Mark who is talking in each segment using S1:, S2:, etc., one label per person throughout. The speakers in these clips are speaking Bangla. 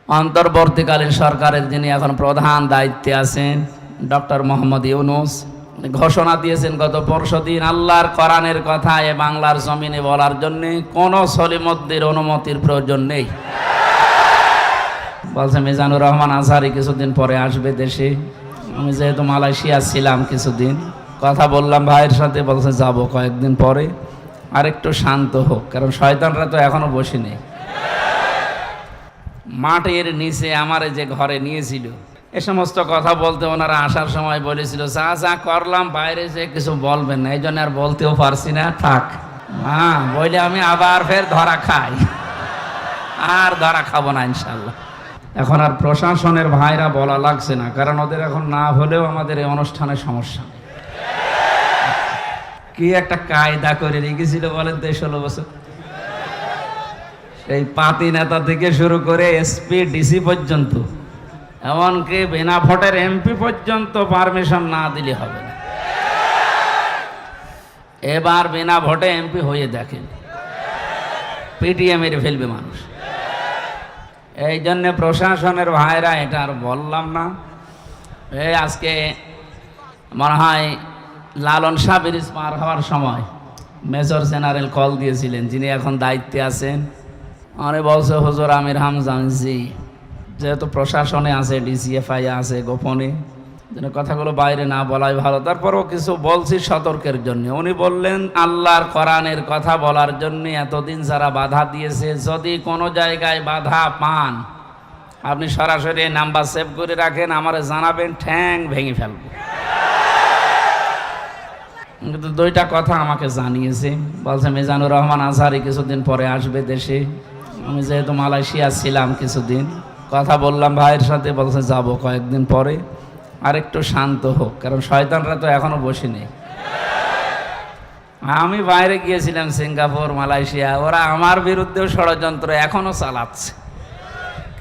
S1: অন্তর্বর্তীকালীন সরকারের যিনি এখন প্রধান দায়িত্বে আছেন ডক্টর মোহাম্মদ ইউনূস ঘোষণা দিয়েছেন গত পরশুদিন আল্লাহর কোরআনের কথা এ বাংলার জমিনে বলার জন্য কোনো সলিমুদ্দির অনুমতির প্রয়োজন নেই। বলছে মিজানুর রহমান আজহারি কিছুদিন পরে আসবে দেশে। আমি যেহেতু মালয়েশিয়া ছিলাম কিছুদিন, কথা বললাম ভাইয়ের সাথে, বলছে যাব কয়েকদিন পরে, আর একটু শান্ত হোক, কারণ শয়তানরা তো এখনো বসে নেই। মাটির নিচে আমার যে ঘরে নিয়েছিল এ সমস্ত কথা বলতে ওনারা আসার সময় বলেছিল যা যা করলাম বাইরে যে কিছু বলবেন না, এই জন্য আর বলতেও পারছি না, থাক। হ্যাঁ বলে আমি আবার ফের ধরা খাই, আর ধরা খাবো না ইনশাল্লাহ। এখন আর প্রশাসনের ভাইরা বলা লাগছে না, কারণ ওদের এখন না হলেও আমাদের এই অনুষ্ঠানের সমস্যা। কি একটা কায়দা করে রেখেছিল বলেন তো 16 বছর, এই পাতি নেতা থেকে শুরু করে এসপি ডিসি পর্যন্ত, এমনকি বিনা ভোটের এমপি পর্যন্ত পারমিশন না দিলে হবে না। এবার বিনা ভোটে এমপি হয়ে দেখেন, পিটিএ মেরে ফেলবে মানুষ। এই জন্য প্রশাসনের ভাইরা, এটা আর বললাম না। এই আজকে মনে হয় লালন শাহ ব্রিজ পার হওয়ার সময় মেজর জেনারেল কল দিয়েছিলেন, যিনি এখন দায়িত্বে আছেন। আরে বলছে হুজুর আমির হামজান জি, যেহেতু প্রশাসনে আছে, ডিসিএফআই আছে, গোপনে কথাগুলো বাইরে না বলাই ভালো, তারপরও কিছু বলছি সতর্কের জন্য। উনি বললেন আল্লাহর কোরআনের কথা বলার জন্য এতদিন যারা বাধা দিয়েছে, যদি কোনো জায়গায় বাধা পান আপনি সরাসরি নাম্বার সেভ করে রাখেন, আমারে জানাবেন, ঠ্যাং ভেঙে ফেলব। কিন্তু দুইটা কথা আমাকে জানিয়েছে, বলছে মিজানুর রহমান আজহারি কিছুদিন পরে আসবে দেশে। আমি যেহেতু মালয়েশিয়া ছিলাম কিছুদিন, কথা বললাম ভাইয়ের সাথে, বলছে যাব কয়েকদিন পরে, আর একটু শান্ত হোক, কারণ শয়তানরা তো এখনো বসে নেই। আমি বাইরে গিয়েছিলাম সিঙ্গাপুর, মালয়েশিয়া, ওরা আমার বিরুদ্ধেও ষড়যন্ত্র এখনো চালাচ্ছে,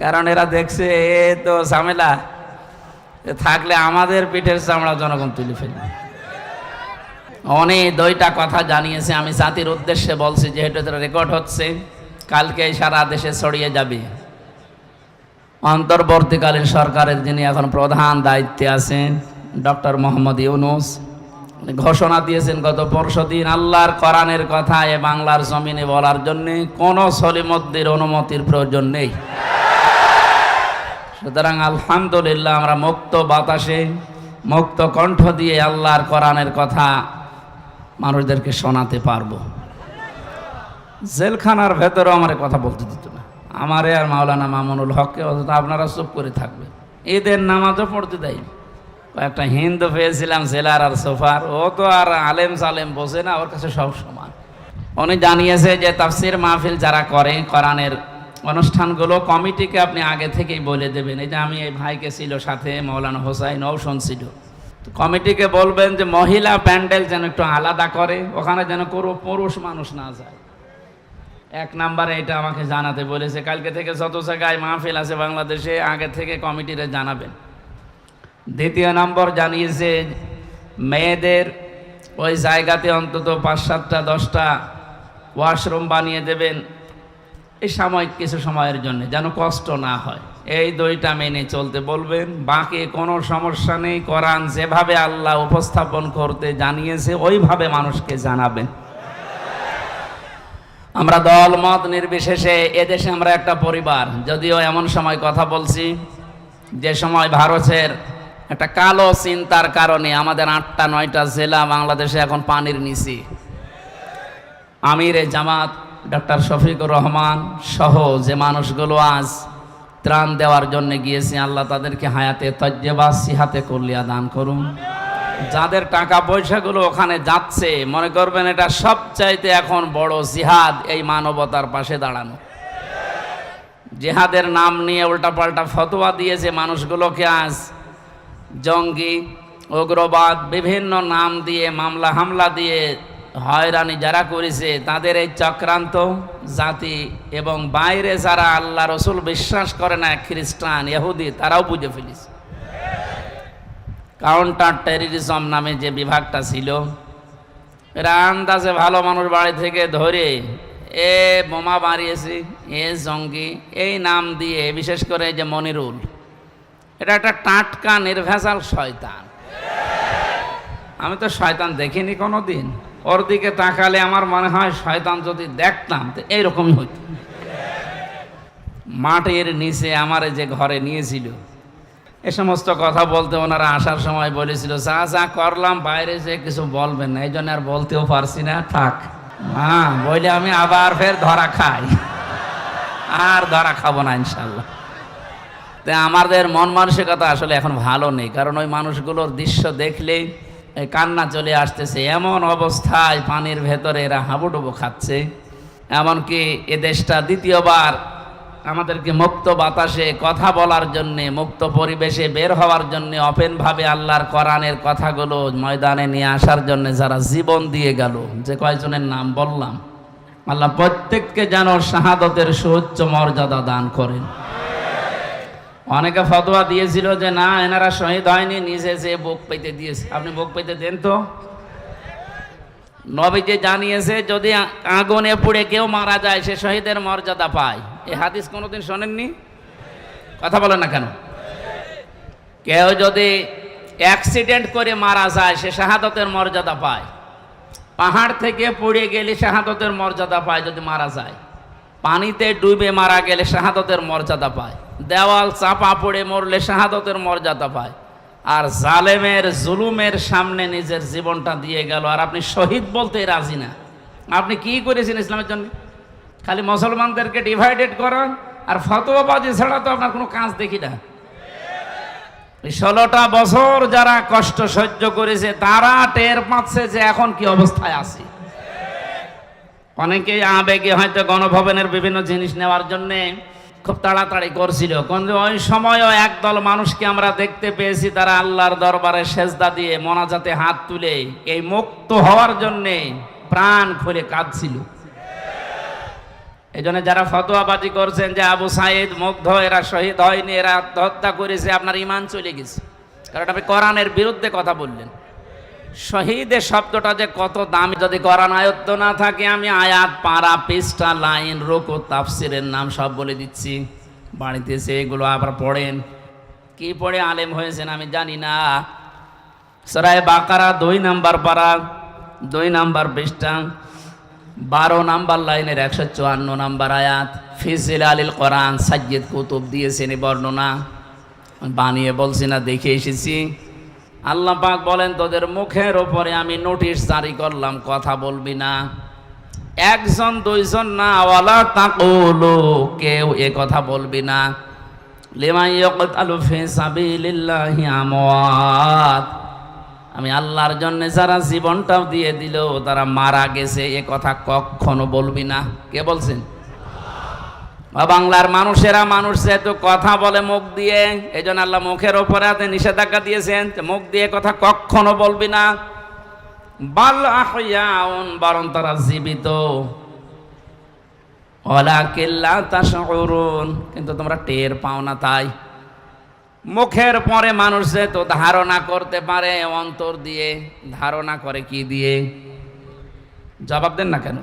S1: কারণ এরা দেখছে এ তো ঝামেলা থাকলে আমাদের পিঠের চামড়া জনগণ তুলে ফেলবে। অনেক দুইটা কথা জানিয়েছে, আমি জাতির উদ্দেশ্যে বলছি, যেহেতু এটা রেকর্ড হচ্ছে, কালকে সারা দেশে ছড়িয়ে যাবে। অন্তর্বর্তীকালীন সরকারের যিনি এখন প্রধান দায়িত্বে আছেন ডক্টর মোহাম্মদ ইউনূস ঘোষণা দিয়েছেন গত পরশুদিন আল্লাহর কোরআনের কথা এ বাংলার জমিনে বলার জন্য কোনো সলিমুদ্দির অনুমতির প্রয়োজন নেই। সুতরাং আলহামদুলিল্লাহ আমরা মুক্ত বাতাসে, মুক্ত কণ্ঠ দিয়ে আল্লাহর কোরআনের কথা মানুষদেরকে শোনাতে পারবো। জেলখানার ভেতরেও আমার কথা বলতে দিত না, আমারে আর মাওলানা মামুনুল হককে, অথচ আপনারা চুপ করে থাকবেন। ঈদের নামাজও পড়তে দেয়নি। একটা হিন্দু পেয়েছিলাম জেলার আর সোফার, ও তো আর আলেম সালেম বোঝে না, ওর কাছে সব সমান। উনি জানিয়েছে যে তাফসির মাহফিল যারা করে, কোরআনের অনুষ্ঠানগুলো কমিটিকে আপনি আগে থেকেই বলে দেবেন। এই যে আমি এই ভাইকে ছিল সাথে, মৌলানা হোসাইন ও শুনছিল, কমিটিকে বলবেন যে মহিলা প্যান্ডেল যেন একটু আলাদা করে, ওখানে যেন কোনো পুরুষ মানুষ না যায়। এক নাম্বারে এটা আমাকে জানাতে বলেছে। কালকে থেকে যত জায়গায় মাহফিল আছে বাংলাদেশে আগে থেকে কমিটিরে জানাবেন। দ্বিতীয় নম্বর জানিয়েছে মেয়েদের ওই জায়গাতে অন্তত 5-7টা 10টা ওয়াশরুম বানিয়ে দেবেন, এই সাময়িক কিছু সময়ের জন্য, যেন কষ্ট না হয়। এই দুইটা মেনে চলতে বলবেন। বাকি কোনো সমস্যা নেই, কোরআন যেভাবে আল্লাহ উপস্থাপন করতে জানিয়েছে ওইভাবে মানুষকে জানাবেন। আমরা দল মত নির্বিশেষে এদেশে আমরা একটা পরিবার। যদিও এমন সময় কথা বলছি যে সময় ভারতের একটা কালো চিন্তার কারণে আমাদের 8টা-9টা জেলা বাংলাদেশে এখন পানির নিচে। আমিরে জামাত ডক্টর শফিকুর রহমান সহ যে মানুষগুলো আজ ত্রাণ দেওয়ার জন্য গিয়েছে, আল্লাহ তাদেরকে হায়াতে তজ্জেবা সিহাতে কল্যাণ দান করুন। যাদের টাকা পয়সাগুলো ওখানে যাচ্ছে, মনে করবেন এটা সবচাইতে এখন বড় জিহাদ, এই মানবতার পাশে দাঁড়ানো। জিহাদের নাম নিয়ে উল্টাপাল্টা ফতোয়া দিয়েছে মানুষগুলোকে, আজ জঙ্গি, উগ্রবাদ বিভিন্ন নাম দিয়ে মামলা হামলা দিয়ে হয়রানি যারা করেছে, তাদের এই চক্রান্ত জাতি এবং বাইরে যারা আল্লাহ রসুল বিশ্বাস করে না, খ্রিস্টান, ইহুদি, তারাও বুঝে ফেলেছে। কাউন্টার টেররিজম নামে যে বিভাগটা ছিল, এরা আন্দাজে ভালো মানুষ বাড়ি থেকে ধরে এ বোমা মারিয়েছি, এ জঙ্গি, এই নাম দিয়ে, বিশেষ করে যে মনিরুল, এটা একটা টাটকা নির্ভেজাল শয়তান। আমি তো শয়তান দেখিনি কোনো দিন, ওর দিকে তাকালে আমার মনে হয় শয়তান যদি দেখতাম তো এইরকমই হইত। মাটির নিচে আমার যে ঘরে নিয়েছিল, এ সমস্ত কথা বলতে ওনারা আসার সময় বলেছিল, যা যা করলাম বাইরে যে কিছু বলবেন না, এই জন্য আর বলতেও পারছি না, থাক। হ্যাঁ, বলে আমি আবার ফের ধরা খাই, আর ধরা খাবো না ইনশাল্লাহ। তো আমাদের মন মানসিকতা আসলে এখন ভালো নেই, কারণ ওই মানুষগুলোর দৃশ্য দেখলেই কান্না চলে আসতেছে। এমন অবস্থায় পানির ভেতরে এরা হাবুডুবু খাচ্ছে, এমনকি এ দেশটা দ্বিতীয়বার আমাদেরকে মুক্ত বাতাসে কথা বলার জন্যে, মুক্ত পরিবেশে বের হওয়ার জন্যে, ওপেনভাবে আল্লাহর কোরআনের কথাগুলো ময়দানে নিয়ে আসার জন্য যারা জীবন দিয়ে গেল, যে কয়েকজনের নাম বললাম, আল্লাহ প্রত্যেককে যেন শাহাদতের সুউচ্চ মর্যাদা দান করেন। অনেকে ফতোয়া দিয়েছিল যে না, এনারা শহীদ হয়নি, নিজে যে বুক পেতে দিয়েছে। আপনি বুক পেতে দেন তো। নবীজি জানিয়েছে যদি আগুনে পুড়ে কেউ মারা যায় সে শহীদের মর্যাদা পায়। এই হাদিস কোনোদিন শোনেননি? কথা বলেন না কেন? কেউ যদি অ্যাক্সিডেন্ট করে মারা যায় সে শাহাদতের মর্যাদা পায়। পাহাড় থেকে পড়ে গেলে শাহাদতের মর্যাদা পায় যদি মারা যায়। পানিতে ডুবে মারা গেলে শাহাদতের মর্যাদা পায়। দেওয়াল চাপা পড়ে মরলে শাহাদতের মর্যাদা পায়। আর জালেমের জুলুমের সামনে নিজের জীবনটা দিয়ে গেল, আর আপনি শহীদ বলতে রাজি না। আপনি কি করেছেন ইসলামের জন্য? খালি মুসলমানদেরকে ডিভাইডেড করান আর ফতোয়াবাজি ছাড়া তো আপনার কোনো কাজ দেখি না। 16টা বছর যারা কষ্ট সহ্য করেছে তারা টের পাচ্ছে যে এখন কি অবস্থায় আছে। অনেকেই আবেগে হয়তো গণভবনের বিভিন্ন জিনিস নেওয়ার জন্য খুব তাড়াতাড়ি করছিল, কিন্তু ওই সময়ও একদল মানুষকে আমরা দেখতে পেয়েছি তারা আল্লাহর দরবারে সেজদা দিয়ে মোনাজাতে হাত তুলে এই মুক্ত হওয়ার জন্যে প্রাণ খুলে কাঁদছিল। এই জন্য যারা ফতোয়াবাজি করছেন যে আবু সাইদ মুগ্ধ, এরা শহীদ হয়নি, এরা আত্মহত্যা করেছে, আপনার ইমান চলে গেছে, কারণ আপনি কোরআনের বিরুদ্ধে কথা বললেন। শহীদের শব্দটা যে কত দামি, যদি কোরআন আয়ত্ত না থাকে আমি আয়াত, পারা, পৃষ্ঠা, লাইন, রুকু, তাফসিরের নাম সব বলে দিচ্ছি। বাড়িতে এসে এগুলো আবার পড়েন। কি পড়ে আলেম হয়েছেন আমি জানি না। সূরা বাকারা 2 নাম্বার পারা, 2 নাম্বার পৃষ্ঠা, 12 নাম্বার লাইনের 154 নাম্বার আয়াত। ফি জিলালিল কোরআন, সাজ্জিদ কুতুব দিয়েছেন এই বর্ণনা, বানিয়ে বলছি না, দেখে এসেছি। আল্লাহ পাক বলেন তোদের মুখের ওপরে আমি নোটিশ জারি করলাম, কথা বলবি না। একজন দুইজন না, ওয়ালা তাকুলু, কেউ এ কথা বলবি না। লিমান ইয়াকতালু ফি সাবিলিল্লাহি আমওয়াত, আমি আল্লাহর জন্য যারা জীবনটাও দিয়ে দিল তারা মারা গেছে, এ কথা কখনো বলবি না। কে বলছেন? বাংলার মানুষেরা, মানুষ যেহেতু কথা বলে মুখ দিয়ে, এই জন্য আল্লাহ মুখের ওপরে হাতে নিষেধাজ্ঞা দিয়েছেন, মুখ দিয়ে কথা কখনো বলবি না। বাল আহইয়াউন, বরং তারা জীবিত। ওয়ালাকিন লা তাশউরুন, কিন্তু তোমরা টের পাও না। তাই মুখের পরে মানুষ যেহেতু ধারণা করতে পারে, অন্তর দিয়ে ধারণা করে কি দিয়ে? জবাব দেন না কেন?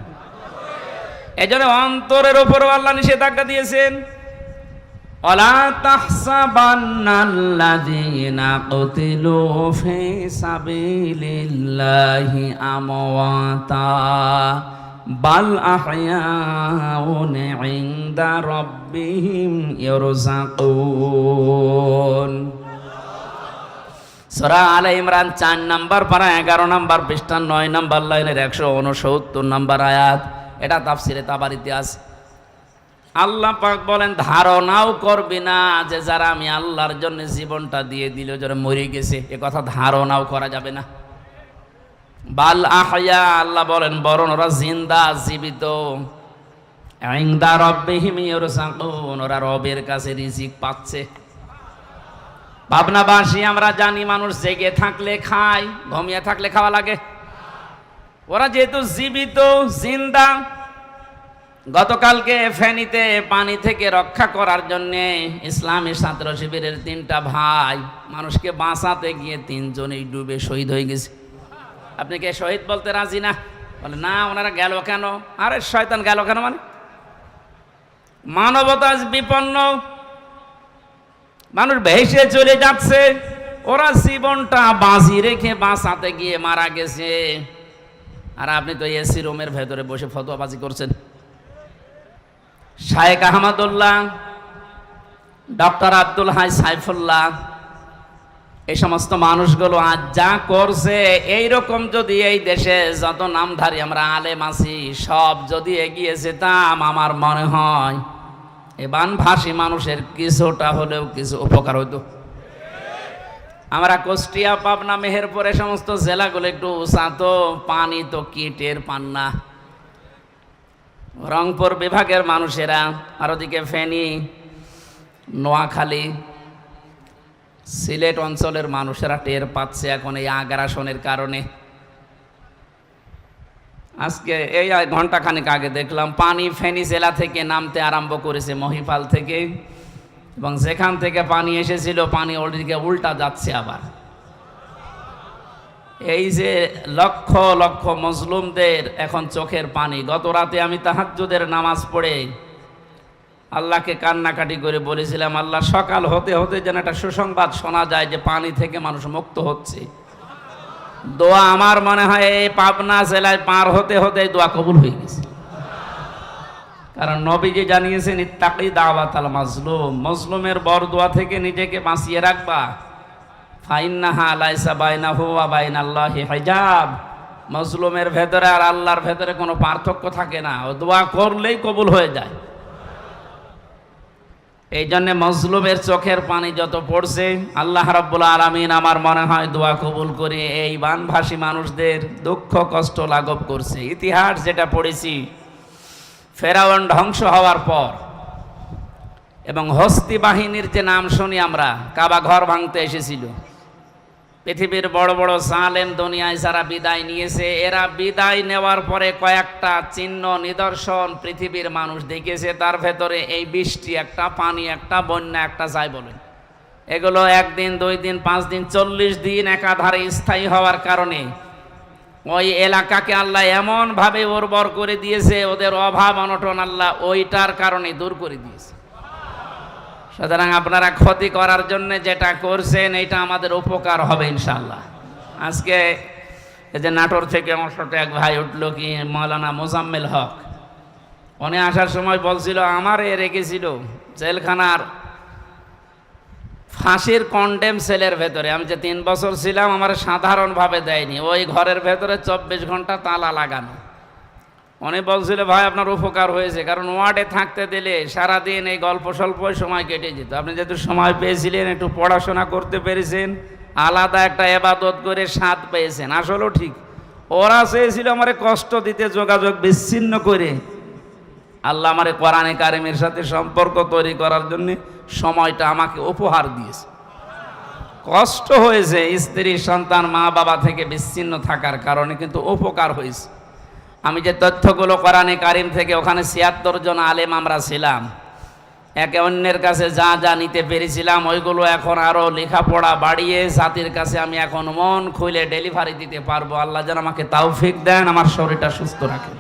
S1: এই জন্য অন্তরের উপরও আল্লাহ নিষেধাজ্ঞা দিয়েছেন। ওয়ালা তাহসাবান্নাল্লাযীনা কুতিলু ফি সাবিলিল্লাহি আমওয়াতা বাল আহইয়াউন ইনদা রাব্বিহিম ইরযাকুন। সূরা আলে ইমরান 4 নাম্বার পারা, 11 নাম্বার পৃষ্ঠা, 9 নাম্বার লাইনের 169 নাম্বার আয়াত। এটা তাফসিরে তাবারিতে আছে। আল্লাহ পাক বলেন ধারণাও করবি না যে যারা আমি আল্লাহর জন্য জীবনটা দিয়ে দিল যারা মরে গেছে, এ কথা ধারণাও করা যাবে না। বাল আহইয়া, আল্লাহ বলেন বরং ওরা জিন্দা, জীবিত। ইনদা রাব্বিহিম ইরযাকুন, ওরা রবের কাছে রিজিক পাচ্ছে। ভাবনাবাসী আমরা জানি মানুষ জেগে থাকলে খায়, ঘুমিয়ে থাকলে খাওয়া লাগে। ওরা যেহেতু জীবিত, জিন্দা। গতকালকে ফেনীতে পানি থেকে রক্ষা করার জন্যে ইসলামী ছাত্র শিবিরের 3টা ভাই মানুষকে বাঁচাতে গিয়ে 3 জনেই ডুবে শহীদ হয়ে গেছে। আপনি কে শহীদ বলতে রাজি না? বলে না ওনারা গেল কেন? আরে শয়তান গেল কেন মানে মানবতা আজ বিপন্ন, মানুষ ভেসে চলে যাচ্ছে, ওরা জীবনটা বাজি রেখে বাঁচাতে গিয়ে মারা গেছে, আর আপনি তো এসি রুমের ভেতরে বসে ফতোয়াবাজি করছেন। শায়েখ আহমদুল্লাহ, ডক্টর আব্দুল হাই সাইফুল্লাহ, এই সমস্ত মানুষগুলো আজ যা করছে, এইরকম যদি এই দেশে যত নামধারী আমরা আলেম আছি সব যদি এগিয়ে যেতাম, আমার মনে হয় এই বানভাসী মানুষের কিছুটা হলেও কিছু উপকার হতো। আমরা কুষ্টিয়া, পাবনা, মেহেরপুর এই সমস্ত জেলাগুলো একটু উঁচা, তো পানি তো কি টের পান না। রংপুর বিভাগের মানুষেরা, আর ওদিকে ফেনী, নোয়াখালী, সিলেট অঞ্চলের মানুষেরা টের পাচ্ছে এখন এই আগ্রাসনের কারণে। আজকে এই ঘন্টাখানেক আগে দেখলাম পানি ফেনী জেলা থেকে নামতে আরম্ভ করেছে, মহিপাল থেকে, এবং যেখান থেকে পানি এসেছিল পানি ওদিকে উল্টা যাচ্ছে আবার। এই যে লক্ষ লক্ষ মজলুমদের এখন চোখের পানি। গত রাতে আমি তাহাজ্জুদের নামাজ পড়ে আল্লাহকে কান্নাকাটি করে বলেছিলাম, আল্লাহ সকাল হতে হতে যেন একটা সুসংবাদ শোনা যায় যে পানি থেকে মানুষ মুক্ত হচ্ছে। দোয়া আমার মনে হয় এই পাবনা জেলায় পার হতে হতে দোয়া কবুল হয়ে গেছে, কারণ নবীজি জানিয়েছেন ইত্তাকি দাওয়াতাল মাজলুম, মজলুমের বরদোয়া থেকে নিজেকে বাঁচিয়ে রাখবা। ফাইন্নাহা লাইসা বাইনাহু ওয়া বাইনাল্লাহি হিজাব, মজলুমের ভেতরে আর আল্লাহর ভেতরে কোনো পার্থক্য থাকে না, ও দোয়া করলেই কবুল হয়ে যায়। এই জন্য মজলুমের চোখের পানি যত পড়ছে, আল্লাহ রাব্বুল আলামিন আমার মনে হয় দোয়া কবুল করে এই বানভাসী মানুষদের দুঃখ কষ্ট লাঘব করছে। ইতিহাস যেটা পড়েছি, ফেরাউন ধ্বংস হওয়ার পর এবং হস্তি বাহিনীর যে নাম শুনি আমরা, কাবা ঘর ভাঙতে এসেছিল, পৃথিবীর বড় বড় জালেম দুনিয়ায় যারা বিদায় নিয়েছে, এরা বিদায় নেওয়ার পরে কয়েকটা চিহ্ন নিদর্শন পৃথিবীর মানুষ দেখেছে। তার ভেতরে এই বৃষ্টি একটা, পানি একটা, বন্যা একটা, যাই বলেন, এগুলো একদিন, 2 দিন, 5 দিন, 40 দিন একাধারে স্থায়ী হওয়ার কারণে ওই এলাকাকে আল্লাহ এমন ভাবে উর্বর করে দিয়েছে, ওদের অভাব অনটন আল্লাহ ওইটার কারণে দূর করে দিয়েছে। সুতরাং আপনারা ক্ষতি করার জন্য যেটা করছেন, এটা আমাদের উপকার হবে ইনশাআল্লাহ। আজকে এই যে নাটোর থেকে আমার সাথে এক ভাই উঠলো, কি মাওলানা মোজাম্মেল হক, উনি আসার সময় বলছিল আমারে রেখেছিল জেলখানার ফাঁসির কন্ডেম সেলের ভেতরে। আমি যে 3 বছর ছিলাম, আমার সাধারণভাবে দেয়নি, ওই ঘরের ভেতরে 24 ঘন্টা তালা লাগানো। উনি বলছিল ভাই আপনার উপকার হয়েছে, কারণ ওয়ার্ডে থাকতে দিলে সারাদিন এই গল্প স্বল্প সময় কেটে যেত। আপনি যেহেতু সময় পেয়েছিলেন, একটু পড়াশোনা করতে পেরেছেন, আলাদা একটা এবাদত করে স্বাদ পেয়েছেন। আসলেও ঠিক, ওরা চেয়েছিল আমারে কষ্ট দিতে, যোগাযোগ বিচ্ছিন্ন করে। আল্লাহ আমারে কোরআনে কারিমের সাথে সম্পর্ক তৈরি করার জন্য সময়টা আমাকে উপহার দিয়েছে। কষ্ট হয়েছে স্ত্রী, সন্তান, মা বাবা থেকে বিচ্ছিন্ন থাকার কারণে, কিন্তু উপকার হয়েছে। আমি যে তথ্যগুলো কোরআনে কারিম থেকে, ওখানে 76 জন আলেম আমরা ছিলাম, একে অন্যের কাছে যা যা নিতে পেরেছিলাম, ওইগুলো এখন আরও লেখাপড়া বাড়িয়ে জাতির কাছে আমি এখন মন খুলে ডেলিভারি দিতে পারবো। আল্লাহ যেন আমাকে তৌফিক দেন, আমার শরীরটা সুস্থ রাখেন।